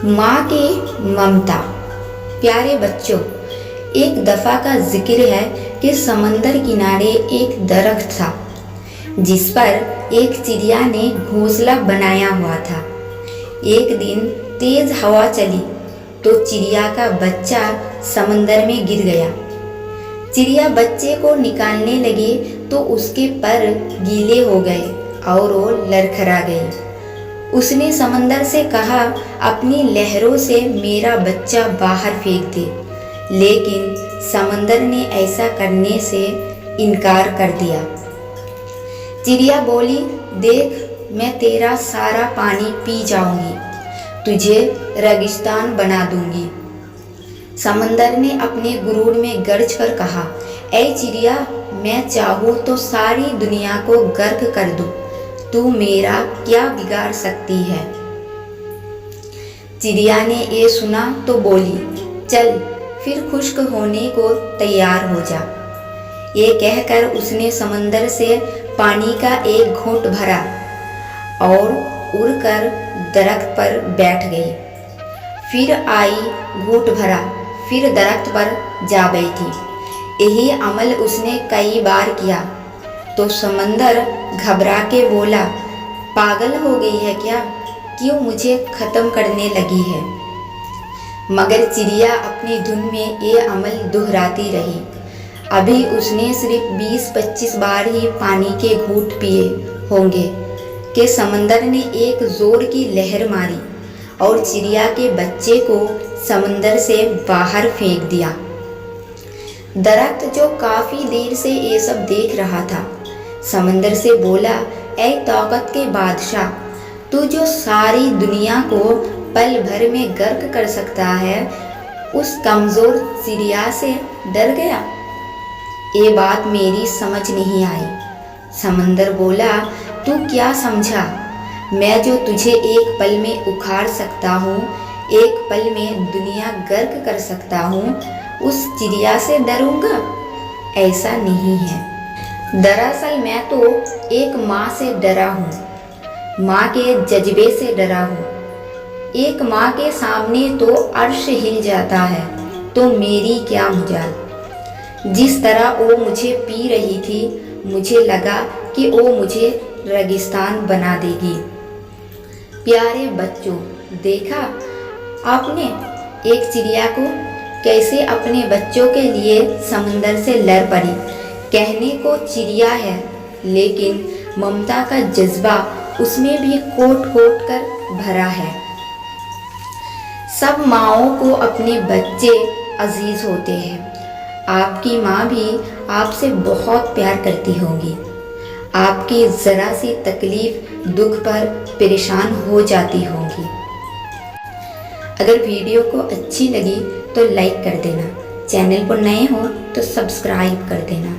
माँ की ममता। प्यारे बच्चों, एक दफ़ा का जिक्र है कि समंदर किनारे एक दरख्त था जिस पर एक चिड़िया ने घोंसला बनाया हुआ था। एक दिन तेज हवा चली तो चिड़िया का बच्चा समंदर में गिर गया। चिड़िया बच्चे को निकालने लगी तो उसके पर गीले हो गए और वो लड़खड़ा गई। उसने समंदर से कहा, अपनी लहरों से मेरा बच्चा बाहर फेंक दे, लेकिन समंदर ने ऐसा करने से इनकार कर दिया। चिड़िया बोली, देख, मैं तेरा सारा पानी पी जाऊंगी, तुझे रेगिस्तान बना दूंगी। समंदर ने अपने गुरूर में गरज कर कहा, ऐ चिड़िया, मैं चाहूँ तो सारी दुनिया को गर्क कर दूं, तू मेरा क्या बिगाड़ सकती है। चिड़िया ने ये सुना तो बोली, चल फिर खुश्क होने को तैयार हो जा। ये कहकर उसने समंदर से पानी का एक घूंट भरा और उड़कर दरख्त पर बैठ गई। फिर आई, घूंट भरा, फिर दरख्त पर जा बैठी। यही अमल उसने कई बार किया तो समंदर घबरा के बोला, पागल हो गई है क्या, क्यों मुझे ख़त्म करने लगी है। मगर चिड़िया अपनी धुन में ये अमल दोहराती रही। अभी उसने सिर्फ 20-25 बार ही पानी के घूंट पिए होंगे कि समंदर ने एक ज़ोर की लहर मारी और चिड़िया के बच्चे को समंदर से बाहर फेंक दिया। दरख्त जो काफ़ी देर से ये सब देख रहा था, समंदर से बोला, ऐ ताकत के बादशाह, तू जो सारी दुनिया को पल भर में गर्क कर सकता है, उस कमज़ोर चिड़िया से डर गया। ये बात मेरी समझ नहीं आई। समंदर बोला, तू क्या समझा, मैं जो तुझे एक पल में उखाड़ सकता हूँ, एक पल में दुनिया गर्क कर सकता हूँ, उस चिड़िया से डरूंगा? ऐसा नहीं है। दरअसल मैं तो एक माँ से डरा हूँ, माँ के जज्बे से डरा हूँ। एक माँ के सामने तो अर्श हिल जाता है, तो मेरी क्या मजाल। जिस तरह वो मुझे पी रही थी, मुझे लगा कि वो मुझे रेगिस्तान बना देगी। प्यारे बच्चों, देखा आपने एक चिड़िया को कैसे अपने बच्चों के लिए समंदर से लड़ पड़ी। कहने को चिड़िया है, लेकिन ममता का जज्बा उसमें भी कोट कोट कर भरा है। सब माँओं को अपने बच्चे अजीज होते हैं। आपकी माँ भी आपसे बहुत प्यार करती होंगी, आपकी ज़रा सी तकलीफ दुख पर परेशान हो जाती होंगी। अगर वीडियो को अच्छी लगी तो लाइक कर देना, चैनल पर नए हो तो सब्सक्राइब कर देना।